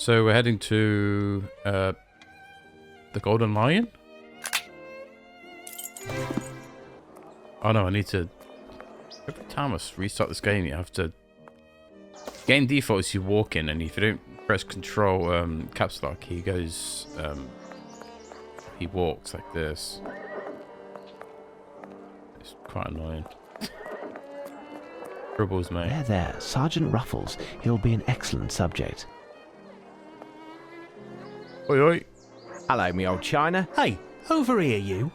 so we're heading to the Golden Lion. Oh no, I need to. Every time I restart this game, you have to. Game default is you walk in, and if you don't press Control caps lock, he goes. He walks like this. It's quite annoying. Dribbles, mate. There, Sergeant Ruffles. He'll be an excellent subject. Oi, oi. Hello, me old China. Hey, over here, you.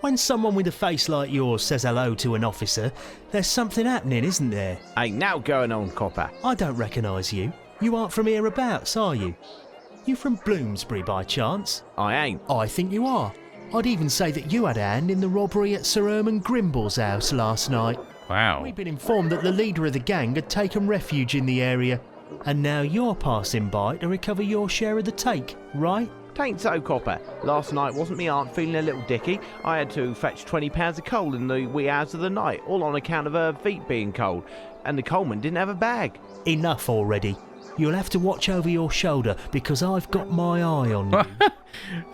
When someone with a face like yours says hello to an officer, there's something happening, isn't there? Ain't now going on, copper. I don't recognise you. You aren't from hereabouts, are you? You from Bloomsbury by chance? I ain't. I think you are. I'd even say that you had a hand in the robbery at 𝘨𝘮𝘮𝘪𝘳𝘮's house last night. Wow. We've been informed that the leader of the gang had taken refuge in the area, and now you're passing by to recover your share of the take, right? Tain't so, copper. Last night wasn't me aunt feeling a little dicky. I had to fetch 20 pounds of coal in the wee hours of the night, all on account of her feet being cold, and the coalman didn't have a bag. Enough already. You'll have to watch over your shoulder because I've got my eye on you.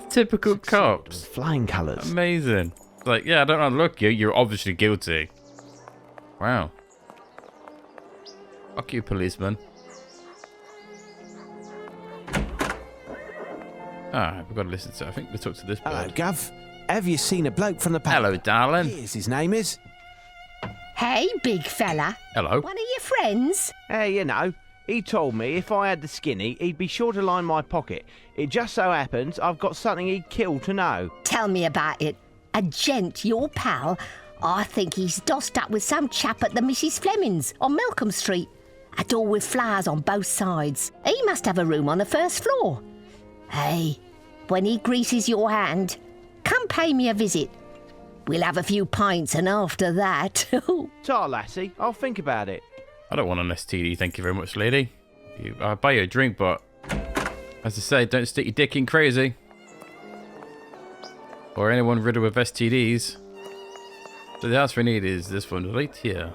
Typical cops. Flying colours. Amazing. Like, yeah, I don't unlock you. You're obviously guilty. Wow. Fuck you, policeman. Ah, we've got to listen to. I think we talked to this bird. Hello, Gov. Have you seen a bloke from the paper? Hello, darling. Here's his name is. Hey, big fella. Hello. One of your friends? Hey, you know, he told me if I had the skinny, he'd be sure to line my pocket. It just so happens I've got something he'd kill to know. Tell me about it. A gent, your pal. I think he's dossed up with some chap at the Mrs. Fleming's on Malcolm Street. A door with flowers on both sides. He must have a room on the first floor. Hey, when he greases your hand, come pay me a visit. We'll have a few pints, and after that... Ta, lassie, I'll think about it. I don't want an STD, thank you very much, lady. I'll buy you a drink, but... As I say, don't stick your dick in crazy. Or anyone riddled with STDs. So the house we need is this one right here.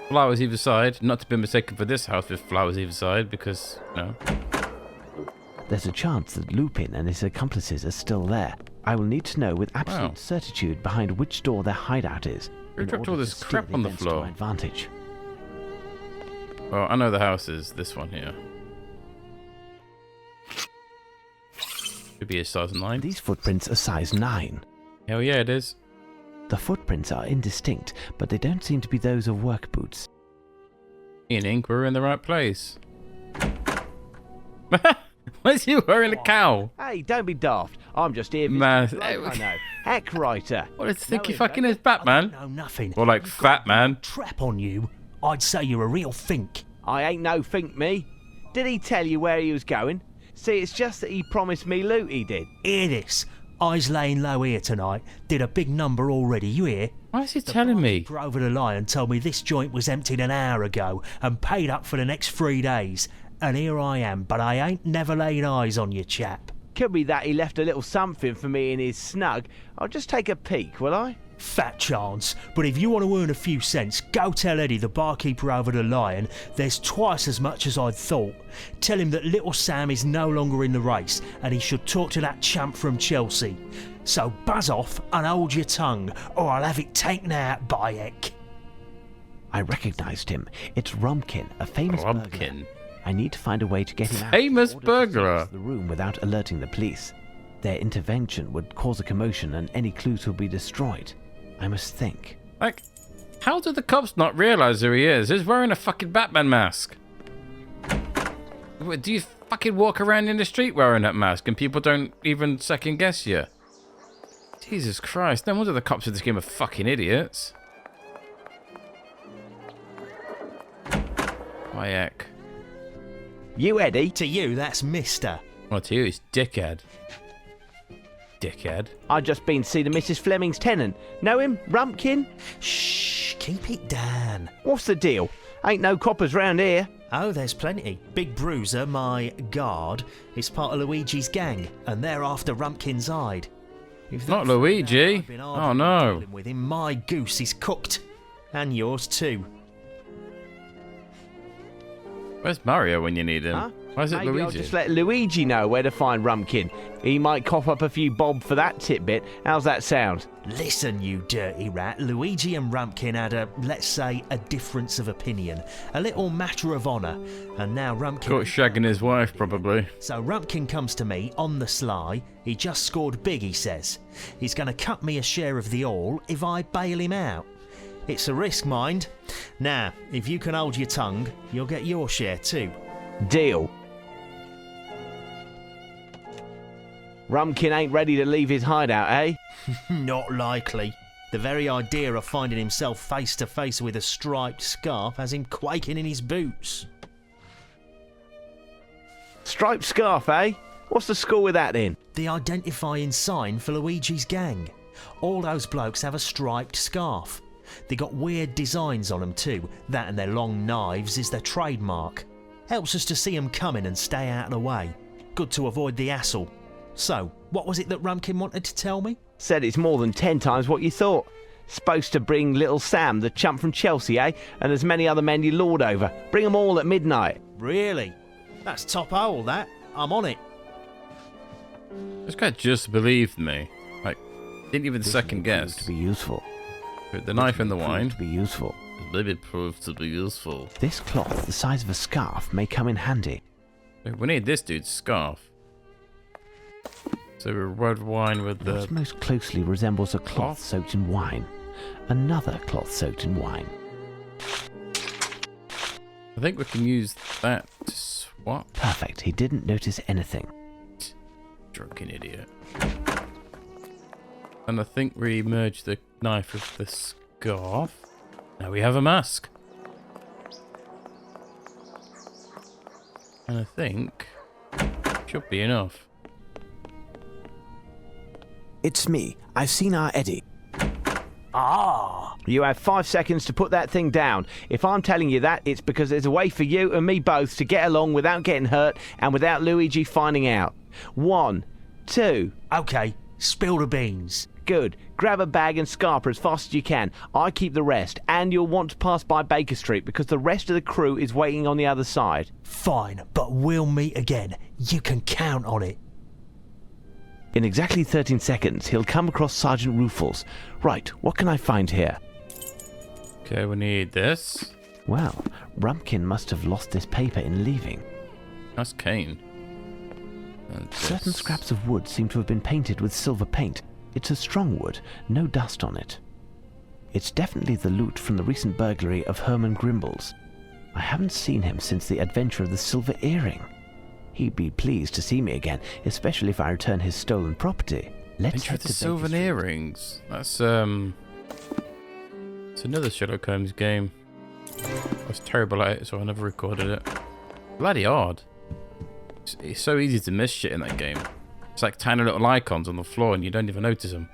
Flowers either side. Not to be mistaken for this house with flowers either side, because, you know... There's a chance that Lupin and his accomplices are still there. I will need to know with absolute certitude behind which door their hideout is. Who dropped all this crap on the floor? Advantage. Well, I know the house is this one here. Could be a size 9. These footprints are size 9. Hell yeah, it is. The footprints are indistinct, but they don't seem to be those of work boots. Meaning we're in the right place. Why's you wearing a cow? Hey, don't be daft. I'm just here. Man. I know. Hack writer. What does he think he fucking is, Batman? No, nothing. Or like Fat Man. Trap on you. I'd say you're a real fink. I ain't no think me. Did he tell you where he was going? See, it's just that he promised me loot, he did. Hear this. I's laying low here tonight. Did a big number already, you hear? Why is he telling me? Over the line told me this joint was emptied an hour ago and paid up for the next 3 days. And here I am, but I ain't never laid eyes on you, chap. Could be that he left a little something for me in his snug. I'll just take a peek, will I? Fat chance, but if you want to earn a few cents, go tell Eddie, the barkeeper over the Lion, there's twice as much as I'd thought. Tell him that little Sam is no longer in the race, and he should talk to that chump from Chelsea. So buzz off and hold your tongue, or I'll have it taken out by heck. I recognised him. It's Rumpkin, a famous Rumpkin. burglar. I need to find a way to get him out. Famous in order to burglar. search the room without alerting the police. Their intervention would cause a commotion and any clues will be destroyed. I must think. Like, how do the cops not realise who he is? He's wearing a fucking Batman mask. Do you fucking walk around in the street wearing that mask and people don't even second guess you? Jesus Christ, no wonder the cops in this game are fucking idiots. My heck. You, Eddie? To you, that's Mister. Well, to you, it's Dickhead. Dickhead. I just been to see the Mrs. Fleming's tenant. Know him? Rumpkin? Shh, keep it down. What's the deal? Ain't no coppers round here. Oh, there's plenty. Big Bruiser, my guard, is part of Luigi's gang, and they're after Rumpkin's hide. If Not they find Luigi. out I've been Oh, arguing no. dealing with him, my goose is cooked. And yours too. Where's Mario when you need him? Huh? Why is it Maybe I'll Luigi? just let Luigi know where to find Rumpkin. He might cough up a few bob for that tidbit. How's that sound? Listen, you dirty rat. Luigi and Rumpkin had let's say, a difference of opinion. A little matter of honour. And now Rumpkin... Caught shagging his wife, probably. So Rumpkin comes to me on the sly. He just scored big, he says. He's going to cut me a share of the all if I bail him out. It's a risk, mind. Now, if you can hold your tongue, you'll get your share too. Deal. Rumpkin ain't ready to leave his hideout, eh? Not likely. The very idea of finding himself face to face with a striped scarf has him quaking in his boots. Striped scarf, eh? What's the score with that then? The identifying sign for Luigi's gang. All those blokes have a striped scarf. They got weird designs on them too. That and their long knives is their trademark. Helps us to see them coming and stay out of the way. Good to avoid the hassle. So, what was it that Rumpkin wanted to tell me? Said it's more than 10 times what you thought. Supposed to bring little Sam, the chump from Chelsea, eh? And as many other men you lord over. Bring 'em all at midnight. Really? That's top hole, that. I'm on it. This guy just believed me. Like, didn't even second guess. To be useful. Put the knife in the wine. To be useful. Maybe it proved to be useful. This cloth, the size of a scarf, may come in handy. We need this dude's scarf. So red wine with the... What most closely resembles a cloth soaked in wine. Another cloth soaked in wine. I think we can use that to swap. Perfect. He didn't notice anything. Drunken idiot. And I think we merge the knife with the scarf. Now we have a mask. And I think... should be enough. It's me. I've seen our Eddie. Ah! You have 5 seconds to put that thing down. If I'm telling you that, it's because there's a way for you and me both to get along without getting hurt and without Luigi finding out. 1, 2... Okay, spill the beans. Good. Grab a bag and scarper as fast as you can. I keep the rest, and you'll want to pass by Baker Street because the rest of the crew is waiting on the other side. Fine, but we'll meet again. You can count on it. In exactly 13 seconds, he'll come across Sergeant Rufus. Right, what can I find here? Okay, we need this. Well, Rumpkin must have lost this paper in leaving. That's Kane. And Certain this. scraps of wood seem to have been painted with silver paint. It's a strong wood, no dust on it. It's definitely the loot from the recent burglary of Herman Grimble's. I haven't seen him since the adventure of the silver earring. He'd be pleased to see me again, especially if I return his stolen property. Let's Adventure head of the to Silver Baker Street. Earrings. That's it's another Sherlock Holmes game. I was terrible at it, so I never recorded it. Bloody odd. It's so easy to miss shit in that game. It's like tiny little icons on the floor and you don't even notice them.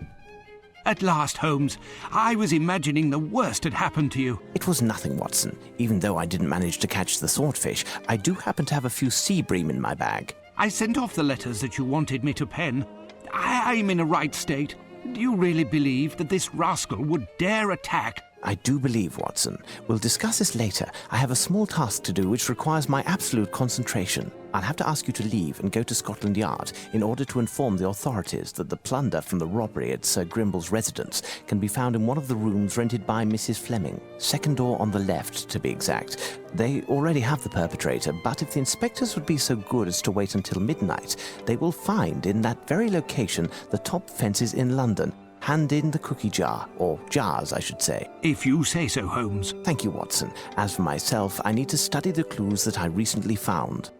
At last, Holmes. I was imagining the worst had happened to you. It was nothing, Watson. Even though I didn't manage to catch the swordfish, I do happen to have a few sea bream in my bag. I sent off the letters that you wanted me to pen. I'm in a right state. Do you really believe that this rascal would dare attack? I do believe, Watson. We'll discuss this later. I have a small task to do which requires my absolute concentration. I'll have to ask you to leave and go to Scotland Yard in order to inform the authorities that the plunder from the robbery at Sir Grimble's residence can be found in one of the rooms rented by Mrs. Fleming. Second door on the left, to be exact. They already have the perpetrator, but if the inspectors would be so good as to wait until midnight, they will find in that very location the top fences in London. Hand in the cookie jar, or jars, I should say. If you say so, Holmes. Thank you, Watson. As for myself, I need to study the clues that I recently found.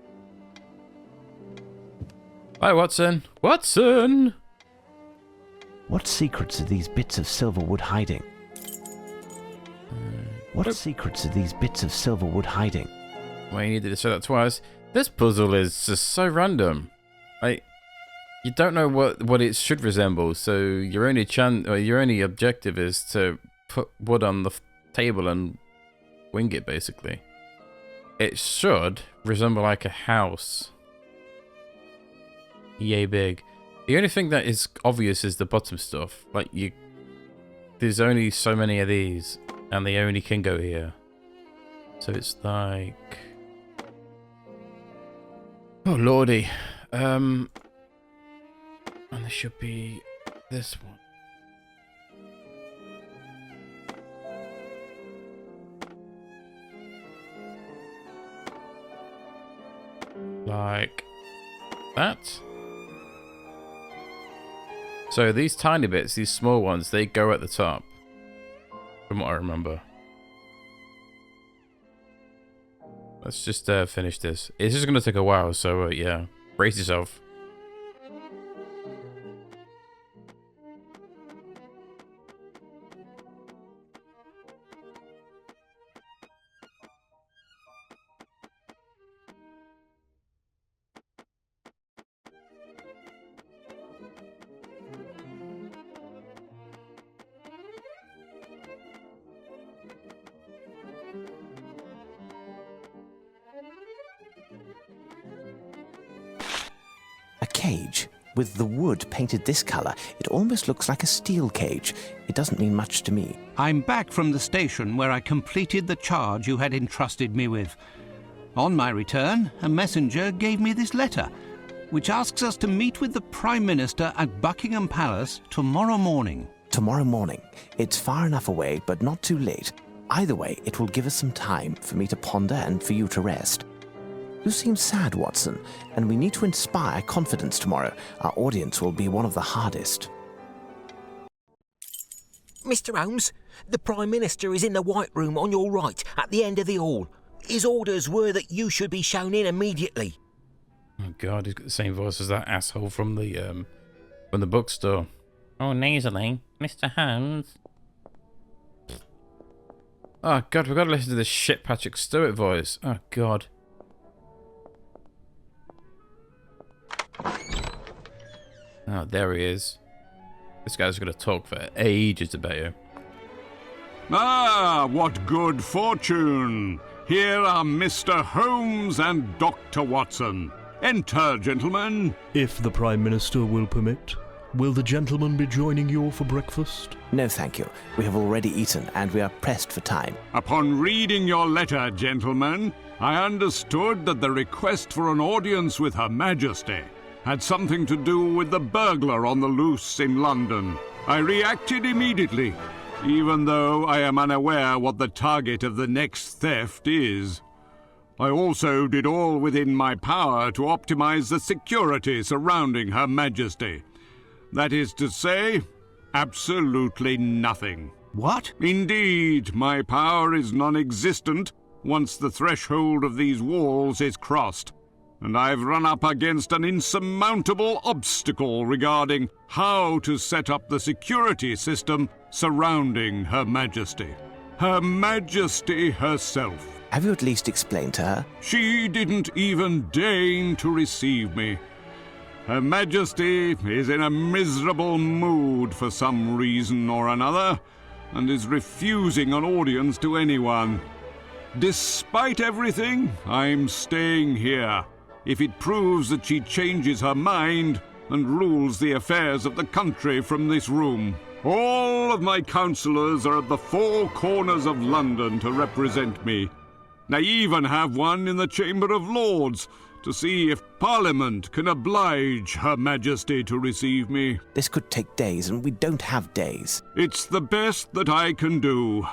Hi, Watson. Watson! What secrets are these bits of silver wood hiding? What secrets are these bits of silver wood hiding? Well, you needed to say that twice. This puzzle is just so random. You don't know what it should resemble, so your only objective is to put wood on the table and wing it, basically. It should resemble like a house. Yay big. The only thing that is obvious is the bottom stuff. There's only so many of these, and they only can go here. So it's like... Oh lordy. And there should be this one. Like that. So these tiny bits, these small ones, they go at the top. From what I remember. Let's just finish this. It's just going to take a while, so yeah. Brace yourself. A cage. With the wood painted this colour, it almost looks like a steel cage. It doesn't mean much to me. I'm back from the station where I completed the charge you had entrusted me with. On my return, a messenger gave me this letter, which asks us to meet with the Prime Minister at Buckingham Palace tomorrow morning. Tomorrow morning. It's far enough away, but not too late. Either way, it will give us some time for me to ponder and for you to rest. You seem sad, Watson, and we need to inspire confidence tomorrow. Our audience will be one of the hardest. Mr. Holmes, the Prime Minister is in the White Room on your right, at the end of the hall. His orders were that you should be shown in immediately. Oh god, he's got the same voice as that asshole from the bookstore. Oh, nasally, Mr. Holmes. Oh god, we've got to listen to this shit Patrick Stewart voice. Oh god. Oh, there he is. This guy's going to talk for ages about you. Ah, what good fortune! Here are Mr. Holmes and Dr. Watson. Enter, gentlemen. If the Prime Minister will permit, will the gentleman be joining you for breakfast? No, thank you. We have already eaten, and we are pressed for time. Upon reading your letter, gentlemen, I understood that the request for an audience with Her Majesty had something to do with the burglar on the loose in London. I reacted immediately, even though I am unaware what the target of the next theft is. I also did all within my power to optimize the security surrounding Her Majesty. That is to say, absolutely nothing. What? Indeed, my power is non-existent once the threshold of these walls is crossed, and I've run up against an insurmountable obstacle regarding how to set up the security system surrounding Her Majesty. Her Majesty herself. Have you at least explained to her? She didn't even deign to receive me. Her Majesty is in a miserable mood for some reason or another, and is refusing an audience to anyone. Despite everything, I'm staying here. If it proves that she changes her mind and rules the affairs of the country from this room. All of my councillors are at the four corners of London to represent me. I even have one in the Chamber of Lords to see if Parliament can oblige Her Majesty to receive me. This could take days, and we don't have days. It's the best that I can do.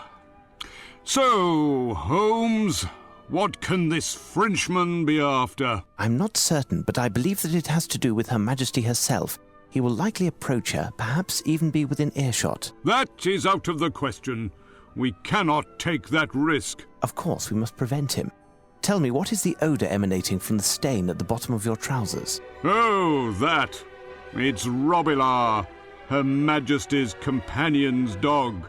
So, Holmes, what can this Frenchman be after? I'm not certain, but I believe that it has to do with Her Majesty herself. He will likely approach her, perhaps even be within earshot. That is out of the question. We cannot take that risk. Of course, we must prevent him. Tell me, what is the odour emanating from the stain at the bottom of your trousers? Oh, that. It's Robillard, Her Majesty's companion's dog.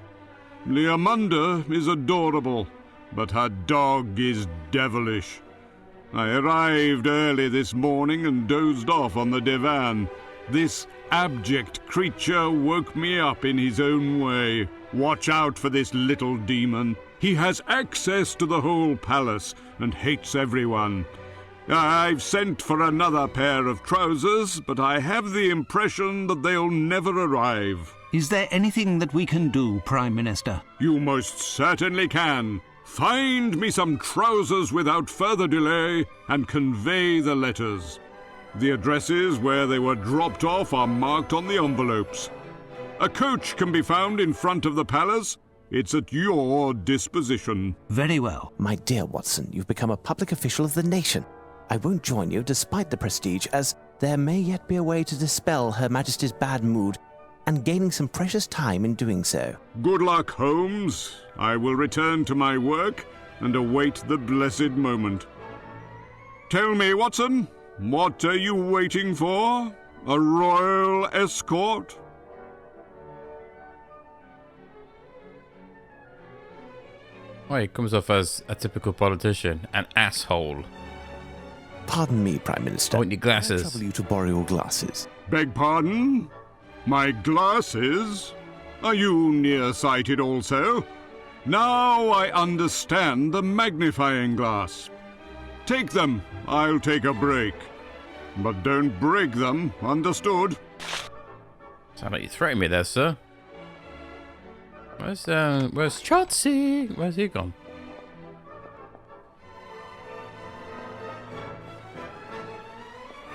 Leamunda is adorable, but her dog is devilish. I arrived early this morning and dozed off on the divan. This abject creature woke me up in his own way. Watch out for this little demon. He has access to the whole palace and hates everyone. I've sent for another pair of trousers, but I have the impression that they'll never arrive. Is there anything that we can do, Prime Minister? You most certainly can. Find me some trousers without further delay and convey the letters. The addresses where they were dropped off are marked on the envelopes. A coach can be found in front of the palace. It's at your disposition. Very well. My dear Watson, you've become a public official of the nation. I won't join you despite the prestige, as there may yet be a way to dispel Her Majesty's bad mood, and gaining some precious time in doing so. Good luck, Holmes. I will return to my work and await the blessed moment. Tell me, Watson, what are you waiting for? A royal escort? Oh, he comes off as a typical politician, an asshole. Pardon me, Prime Minister. I want your glasses. May I trouble you to borrow your glasses? Beg pardon? My glasses? Are you nearsighted also? Now I understand the magnifying glass. Take them, I'll take a break. But don't break them, understood? Sound like you threatened me there, sir. Where's Chauncey? Where's he gone?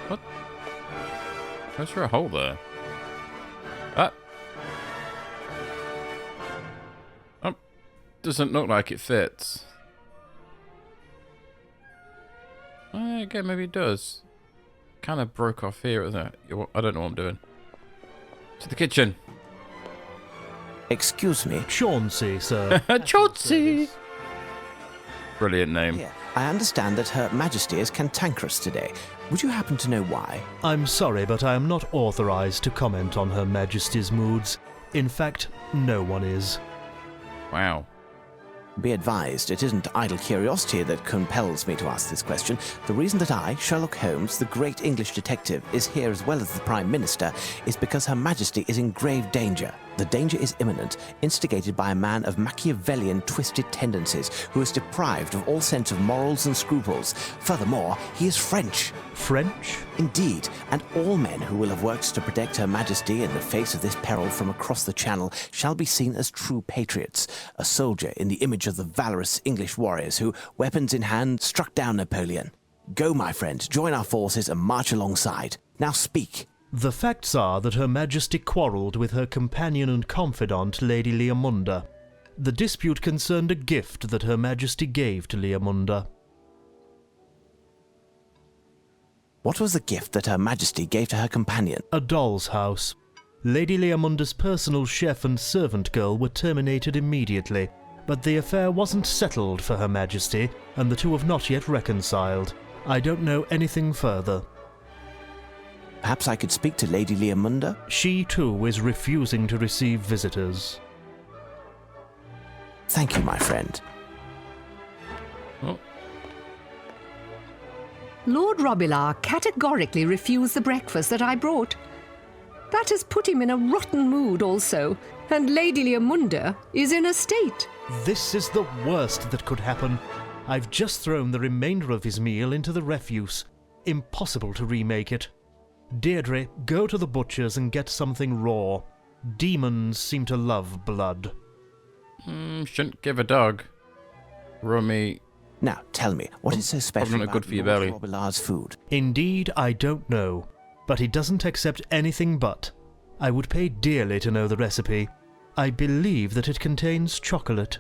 What? Where's there a hole there? Ah! Oh, doesn't look like it fits. Okay, maybe it does. Kind of broke off here, isn't it? I don't know what I'm doing. To the kitchen. Excuse me. Chauncey, sir. Chauncey! Brilliant name. Yeah, I understand that Her Majesty is cantankerous today. Would you happen to know why? I'm sorry, but I am not authorized to comment on Her Majesty's moods. In fact, no one is. Wow. Be advised, it isn't idle curiosity that compels me to ask this question. The reason that I, Sherlock Holmes, the great English detective, is here as well as the Prime Minister is because Her Majesty is in grave danger. The danger is imminent, instigated by a man of Machiavellian twisted tendencies who is deprived of all sense of morals and scruples. Furthermore, he is French. French? Indeed, and all men who will have worked to protect Her Majesty in the face of this peril from across the Channel shall be seen as true patriots, a soldier in the image of the valorous English warriors who, weapons in hand, struck down Napoleon. Go, my friend, join our forces and march alongside. Now speak. The facts are that Her Majesty quarrelled with her companion and confidant, Lady 𝘨𝘮𝘮𝘮. The dispute concerned a gift that Her Majesty gave to 𝘨𝘮𝘮𝘮. What was the gift that Her Majesty gave to her companion? A doll's house. Lady 𝘨𝘮𝘮𝘮's personal chef and servant girl were terminated immediately, but the affair wasn't settled for Her Majesty, and the two have not yet reconciled. I don't know anything further. Perhaps I could speak to Lady 𝘨𝘮𝘮𝘮𝘮? She, too, is refusing to receive visitors. Thank you, my friend. Oh. Lord Robilard categorically refused the breakfast that I brought. That has put him in a rotten mood also, and Lady 𝘨𝘮𝘮𝘮 is in a state. This is the worst that could happen. I've just thrown the remainder of his meal into the refuse. Impossible to remake it. Deirdre, go to the butcher's and get something raw. Demons seem to love blood. Shouldn't give a dog raw meat. Now, tell me, what is so special Probably not about good for your Lord belly. Robilard's food? Indeed, I don't know. But he doesn't accept anything but. I would pay dearly to know the recipe. I believe that it contains chocolate.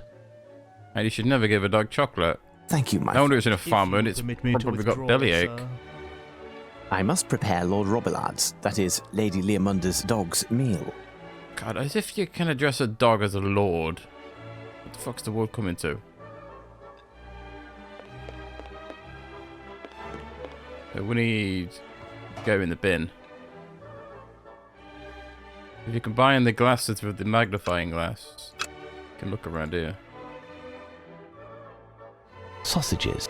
And you should never give a dog chocolate. Thank you, my No wonder friend. it's in a farmer and it's probably got bellyache. I must prepare Lord Robilard's, that is, Lady 𝘨𝘮𝘮𝘮𝘮's dog's meal. God, as if you can address a dog as a lord. What the fuck's the world coming to? So we need to go in the bin. If you combine the glasses with the magnifying glass, you can look around here. Sausages.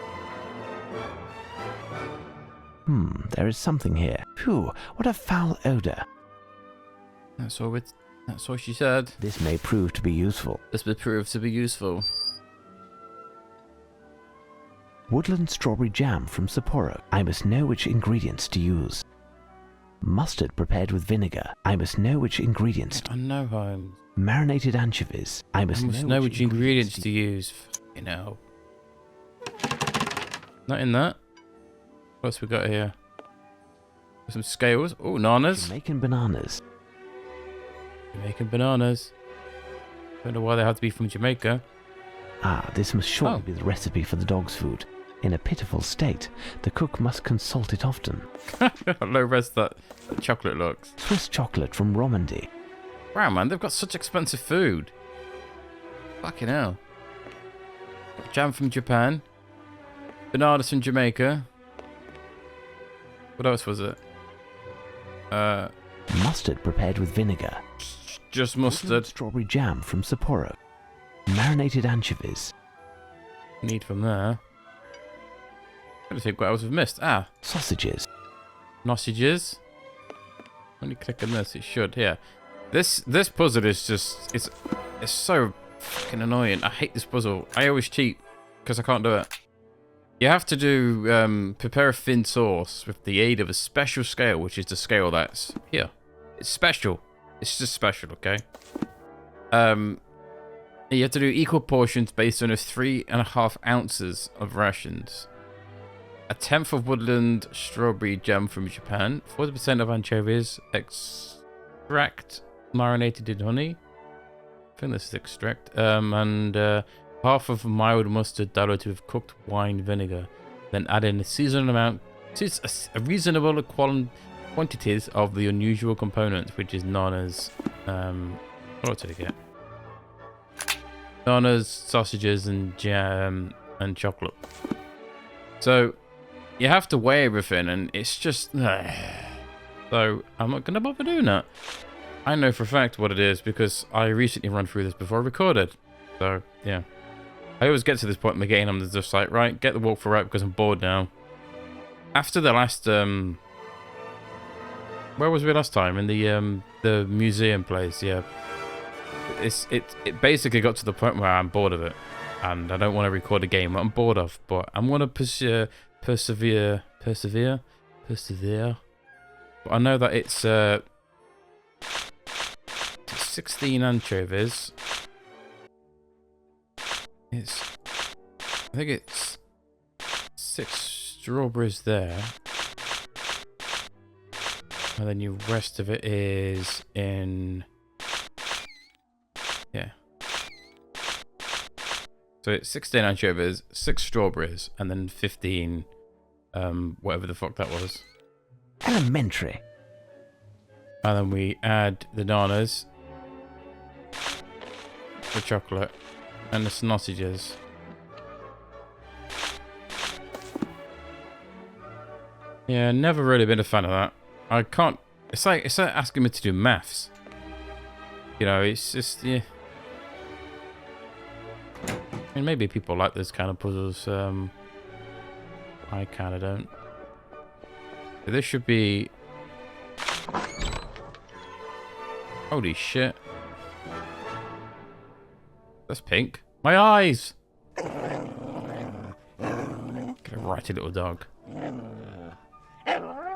There is something here. Phew, what a foul odour. That's all she said. This may prove to be useful. This will prove to be useful. Woodland strawberry jam from Sapporo. I must know which ingredients to use. Mustard prepared with vinegar. I must know which ingredients to... I know, Holmes. Marinated anchovies. I must know which ingredients to use. You know. Not in that. What else we got here? Some scales. Oh, nanas. Jamaican bananas. Jamaican bananas. Don't know why they have to be from Jamaica. Ah, this must surely be the recipe for the dog's food. In a pitiful state, the cook must consult it often. Low res that chocolate looks. Swiss chocolate from Romandy. Wow, man, they've got such expensive food. Fucking hell. Jam from Japan. Bananas from Jamaica. What else was it? Mustard prepared with vinegar. Just mustard. Strawberry jam from Sapporo. Marinated anchovies. Need from there. I don't think what else we've missed. Ah. Sausages. Sausages. When you click on this, it should. Here. This puzzle is just... It's so fucking annoying. I hate this puzzle. I always cheat because I can't do it. You have to do... prepare a thin sauce with the aid of a special scale, which is the scale that's here. It's special. It's just special, okay? You have to do equal portions based on 3.5 ounces of rations. A tenth of woodland strawberry jam from Japan. 40% of anchovies. Extract marinated in honey. I think this is extract. And half of mild mustard diluted with cooked wine vinegar. Then add in a seasonal amount. A reasonable quantities of the unusual components, which is known as... what did I get? Bananas, sausages, and jam, and chocolate. So, you have to weigh everything, and it's just... So, I'm not going to bother doing that. I know for a fact what it is, because I recently ran through this before I recorded. So, yeah. I always get to this point in the game, I'm just like, right, get the walkthrough out, because I'm bored now. After the last... Where was we last time? In the museum place, yeah. It basically got to the point where I'm bored of it, and I don't want to record a game that I'm bored of, but I'm gonna persevere. But I know that it's 16 anchovies. I think it's 6 strawberries there, and then the rest of it is in. Yeah. So it's 16 anchovies, 6 strawberries, and then 15, whatever the fuck that was. Elementary. And then we add the bananas, the chocolate, and the sausages. Yeah, never really been a fan of that. I can't. It's like asking me to do maths. You know, it's just yeah. I mean, maybe people like this kind of puzzles. I kind of don't. But this should be. Holy shit! That's pink. My eyes. Get a righty little dog.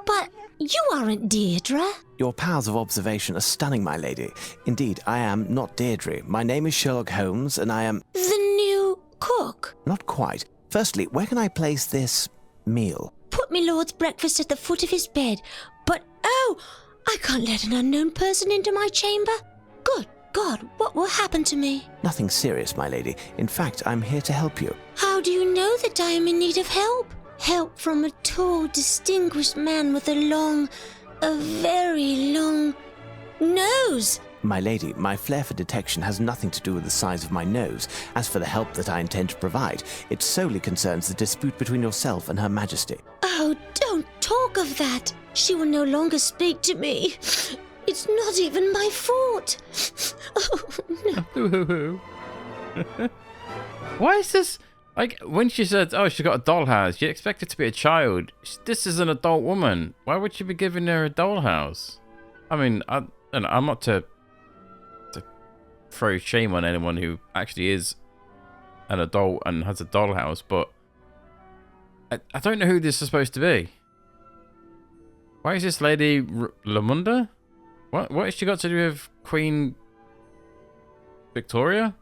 But you aren't Deirdre. Your powers of observation are stunning, my lady. Indeed, I am not Deirdre. My name is Sherlock Holmes, and I am... The new cook? Not quite. Firstly, where can I place this meal? Put me lord's breakfast at the foot of his bed. But, oh, I can't let an unknown person into my chamber. Good God, what will happen to me? Nothing serious, my lady. In fact, I'm here to help you. How do you know that I am in need of help? Help from a tall, distinguished man with a very long nose. My lady, my flair for detection has nothing to do with the size of my nose. As for the help that I intend to provide, it solely concerns the dispute between yourself and Her Majesty. Oh, don't talk of that. She will no longer speak to me. It's not even my fault. Oh, no. Why is this... Like, when she said, oh, she got a dollhouse, you expect it to be a child. This is an adult woman. Why would you be giving her a dollhouse? I mean, I'm not to throw shame on anyone who actually is an adult and has a dollhouse, but I don't know who this is supposed to be. Why is this lady Lamunda? What has she got to do with Queen Victoria?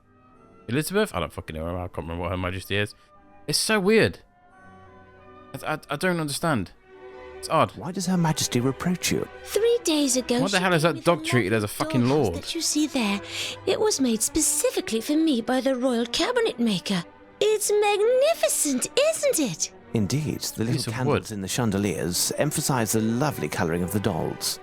Elizabeth? I don't fucking know. I can't remember what Her Majesty is. It's so weird. I don't understand. It's odd. Why does Her Majesty reproach you? 3 days ago. What the hell is that dog treated as a fucking lord? That you see there, it was made specifically for me by the royal cabinet maker. It's magnificent, isn't it? Indeed, the little candles in the chandeliers emphasize the lovely colouring of the dolls.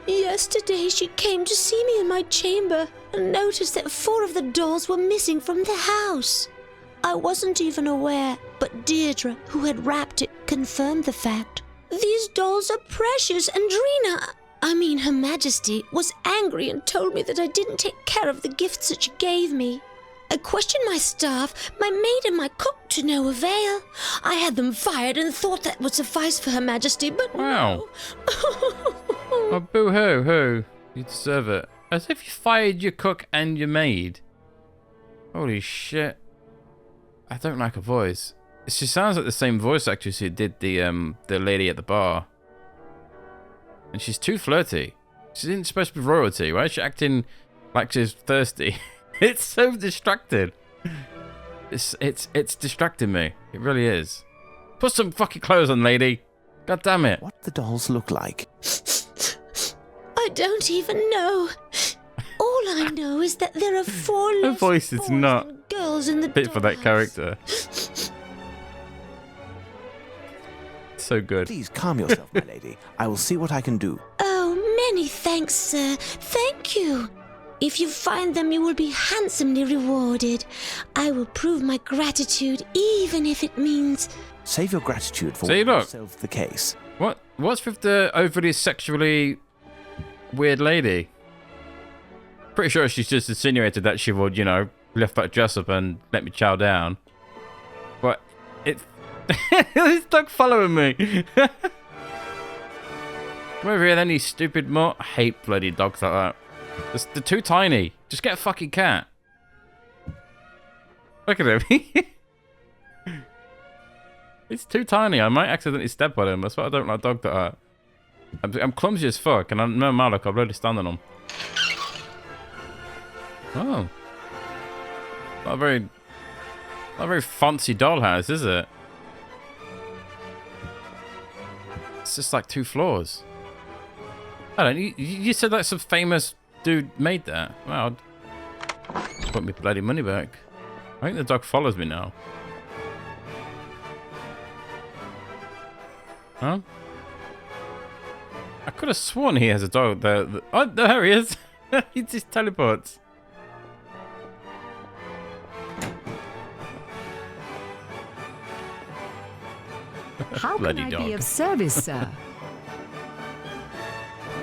Yesterday she came to see me in my chamber and noticed that 4 of the dolls were missing from the house. I wasn't even aware, but Deirdre, who had wrapped it, confirmed the fact. These dolls are precious, and Her Majesty, was angry and told me that I didn't take care of the gifts that she gave me. I questioned my staff, my maid and my cook to no avail. I had them fired and thought that would suffice for Her Majesty, but wow. No. Oh, boo-hoo. You deserve it. As if you fired your cook and your maid. Holy shit. I don't like her voice. She sounds like the same voice actress who did the lady at the bar. And she's too flirty. She isn't supposed to be royalty. Why is she acting like she's thirsty? It's so distracted. It's distracting me. It really is. Put some fucking clothes on, lady. God damn it. What the dolls look like? I don't even know. All I know is that there are 4 Her voice is not girls in the fit for that character. So good. Please calm yourself, my lady. I will see what I can do. Oh, many thanks, sir. Thank you. If you find them, you will be handsomely rewarded. I will prove my gratitude, even if it means... Save your gratitude for See, look. solve the case. What's with the overly sexually weird lady? Pretty sure she's just insinuated that she would, lift that dress up and let me chow down. But it's... This dog following me. Come over here then, you stupid mutt. I hate bloody dogs like that. They're too tiny. Just get a fucking cat. Look at him. It's too tiny. I might accidentally step on him. That's why I don't like dogs like that. I'm clumsy as fuck, and I'm no Malik. I'll bloody stand on them. Oh. Not a very fancy dollhouse, is it? It's just like 2 floors. I don't know. You said that some famous dude made that. Well, I'd put my bloody money back. I think the dog follows me now. Huh? I could have sworn he has a dog there. Oh, there he is. He just teleports. How can I be of service, sir?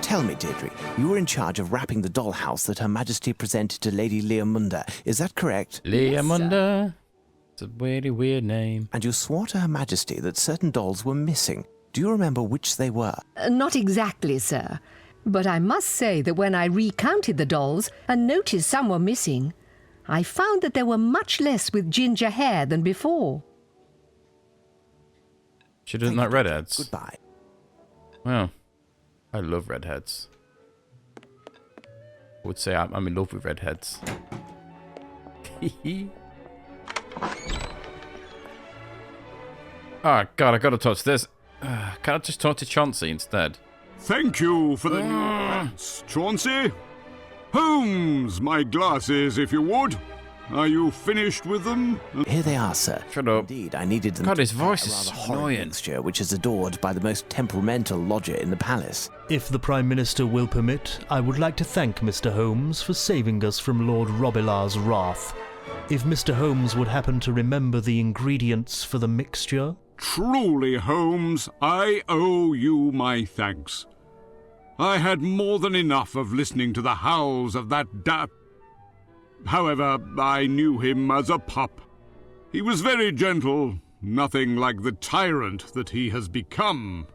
Tell me, Deirdre, you were in charge of wrapping the dollhouse that Her Majesty presented to Lady 𝘨𝘮𝘮𝘮𝘮. Is that correct? 𝘨𝘨𝘮𝘮𝘮. It's a really weird name. And you swore to Her Majesty that certain dolls were missing. Do you remember which they were? Not exactly, sir. But I must say that when I recounted the dolls and noticed some were missing, I found that there were much less with ginger hair than before. She doesn't like redheads. Goodbye. Well, I love redheads. I would say I'm in love with redheads. Oh god, I gotta touch this. Can I just talk to Chauncey instead? Thank you for the new pants, Chauncey. Holmes, my glasses, if you would. Are you finished with them? Here they are, sir. Shut up. Indeed, I needed them. God, to his voice is prepare a so rather horrid annoying. mixture, which is adored by the most temperamental lodger in the palace. If the Prime Minister will permit, I would like to thank Mr. Holmes for saving us from Lord Robilar's wrath. If Mr. Holmes would happen to remember the ingredients for the mixture... Truly, Holmes, I owe you my thanks. I had more than enough of listening to the howls of that However, I knew him as a pup. He was very gentle, nothing like the tyrant that he has become.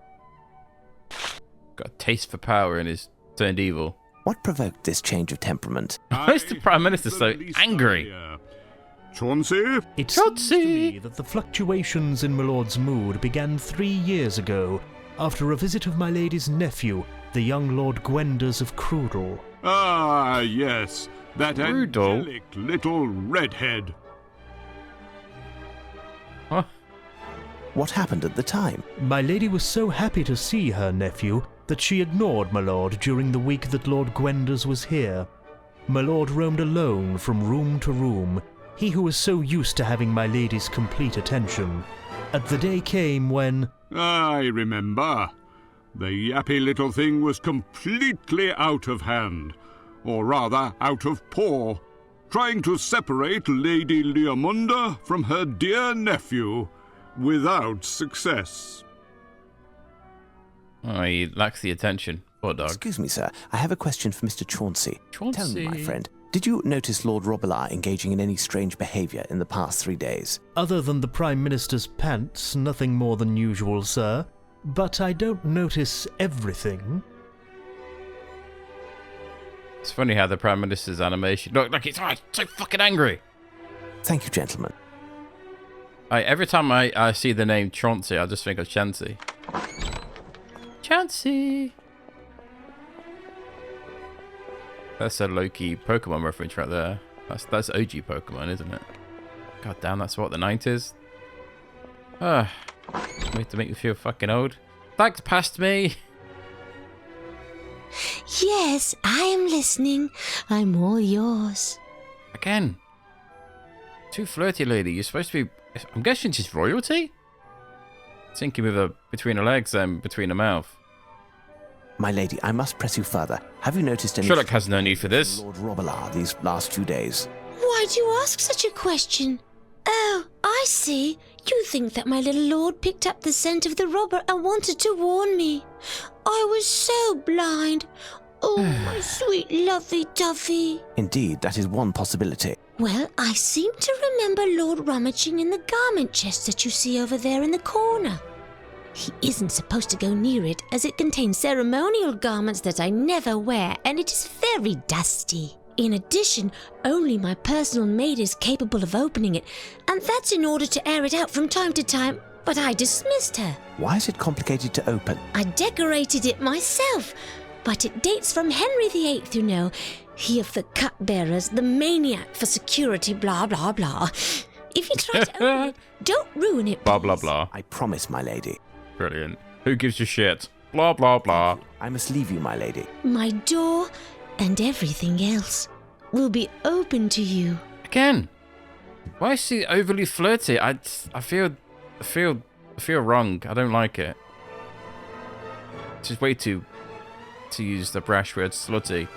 Got a taste for power and is turned evil. What provoked this change of temperament? Why is the Prime Minister so angry? Chauncey? It seems to me that the fluctuations in my lord's mood began 3 years ago, after a visit of my lady's nephew, the young Lord Gwenders of Crudel. Ah, yes. That Brutal. angelic little redhead. Huh? What happened at the time? My lady was so happy to see her nephew that she ignored my lord during the week that Lord Gwenders was here. My lord roamed alone from room to room, he who was so used to having my lady's complete attention. And the day came when... I remember. The yappy little thing was completely out of hand, or rather out of paw, trying to separate Lady 𝘨𝘨𝘮𝘮 from her dear nephew, without success. Oh, he lacks the attention. Poor dog. Excuse me, sir. I have a question for Mr. Chauncey. Chauncey. Tell me, my friend, did you notice Lord 𝘨𝘨𝘮 engaging in any strange behaviour in the past 3 days? Other than the Prime Minister's pants, nothing more than usual, sir. But I don't notice everything. It's funny how the Prime Minister's animation... Look, it's so fucking angry. Thank you, gentlemen. Every time I see the name Chauncey, I just think of Chauncey. Chauncey! That's a low-key Pokemon reference right there. That's OG Pokemon, isn't it? God damn, that's what, the 90s? Way to make me feel fucking old. Thanks, past me! Yes, I am listening. I'm all yours. Again. Too flirty, lady. You're supposed to be... I'm guessing she's royalty? Thinking with her between her legs and between her mouth. My lady, I must press you further. Have you noticed any... Sherlock has no need for this. Lord 𝘨𝘨𝘮 these last few days? Why do you ask such a question? Oh, I see. You think that my little lord picked up the scent of the robber and wanted to warn me. I was so blind. Oh, my sweet lovey-dovey. Indeed, that is one possibility. Well, I seem to remember Lord rummaging in the garment chest that you see over there in the corner. He isn't supposed to go near it, as it contains ceremonial garments that I never wear, and it is very dusty. In addition, only my personal maid is capable of opening it, and that's in order to air it out from time to time, but I dismissed her. Why is it complicated to open? I decorated it myself, but it dates from Henry VIII, you know. He of the cupbearers, the maniac for security, blah, blah, blah. If you try to open it, don't ruin it, Blah, please. blah, blah. I promise, my lady. Brilliant. Who gives a shit? Blah, blah, blah. I must leave you, my lady. My door and everything else will be open to you. Again. Why is she overly flirty? I feel wrong. I don't like it. She's way too, to use the brash word slutty,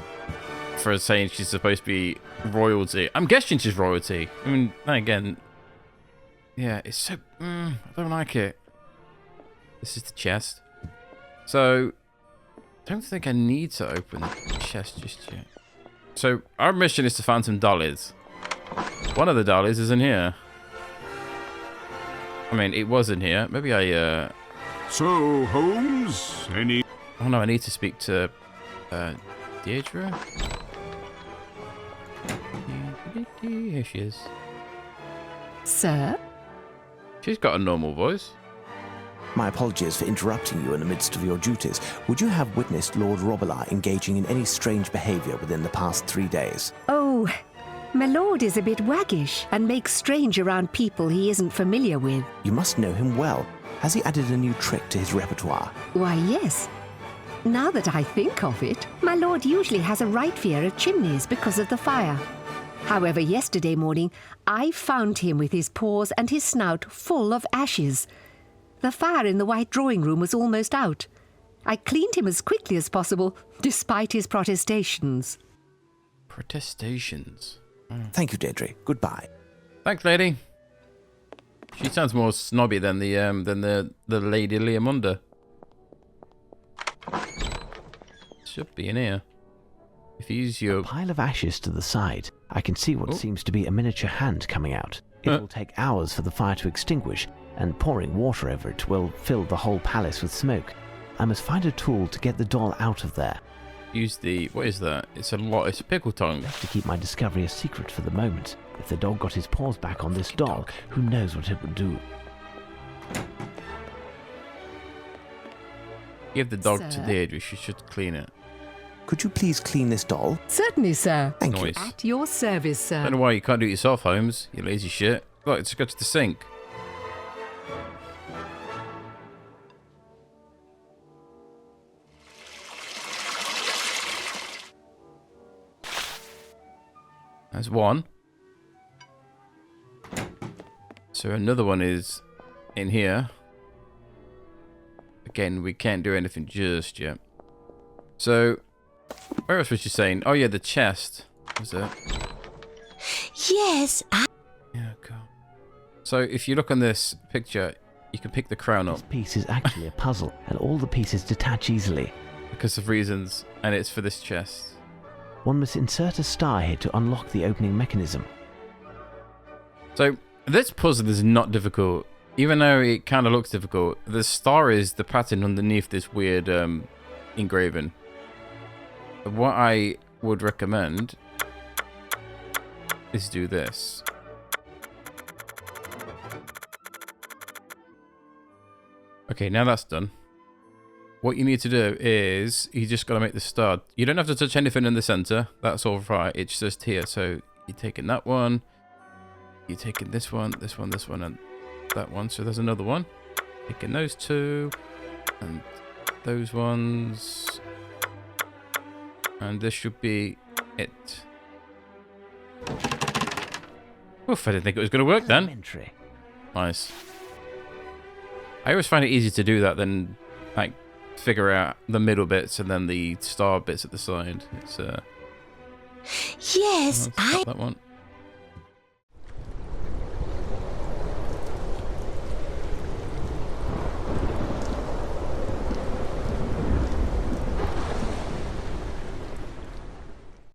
for saying she's supposed to be royalty. I'm guessing she's royalty. I mean, then again, yeah, it's so... I don't like it. This is the chest. So, don't think I need to open the chest just yet. So, our mission is to find some dollies. One of the dollies is in here. I mean, it was in here. Maybe I, So, Holmes, any... Oh no, I need to speak to, Deirdre? Here she is. Sir? She's got a normal voice. My apologies for interrupting you in the midst of your duties. Would you have witnessed Lord 𝘨𝘨𝘮 engaging in any strange behaviour within the past 3 days? Oh, my lord is a bit waggish and makes strange around people he isn't familiar with. You must know him well. Has he added a new trick to his repertoire? Why, yes. Now that I think of it, my lord usually has a right fear of chimneys because of the fire. However, yesterday morning, I found him with his paws and his snout full of ashes. The fire in the white drawing room was almost out. I cleaned him as quickly as possible, despite his protestations. Protestations? Thank you, Deirdre. Goodbye. Thanks, lady. She sounds more snobby than the Lady 𝘨𝘨𝘮𝘮𝘴. Should be in here. If you use your... A pile of ashes to the side. I can see what seems to be a miniature hand coming out. It will take hours for the fire to extinguish, and pouring water over it will fill the whole palace with smoke. I must find a tool to get the doll out of there. Use the... What is that? It's a pickle tongue. I have to keep my discovery a secret for the moment. If the dog got his paws back on this doll, who knows what it would do. Give the dog to Sir? Deirdre. She should clean it. Could you please clean this doll? Certainly, sir. Thank you. Nice. At your service, sir. I don't know why you can't do it yourself, Holmes. You lazy shit. Look, just go to the sink. There's one. So another one is in here. Again, we can't do anything just yet. So, where else was you saying? Oh yeah, the chest. Was it? Yes, Yeah, cool. So if you look on this picture, you can pick the crown up This piece is actually a puzzle, and all the pieces detach easily. because of reasons, and it's for this chest. One must insert a star here to unlock the opening mechanism. So this puzzle is not difficult, even though it kind of looks difficult. The star is the pattern underneath this weird engraving. What I would recommend is do this. Okay, now that's done. What you need to do is you just got to make the star. You don't have to touch anything in the center. That's all right. It's just here. So you're taking that one. You're taking this one, this one, this one, and that one. So there's another one. Taking those two and those ones. And this should be it. Oof, I didn't think it was going to work then. Elementary. Nice. I always find it easier to do that than, like, figure out the middle bits and then the star bits at the side. It's, yes, let's stop that one.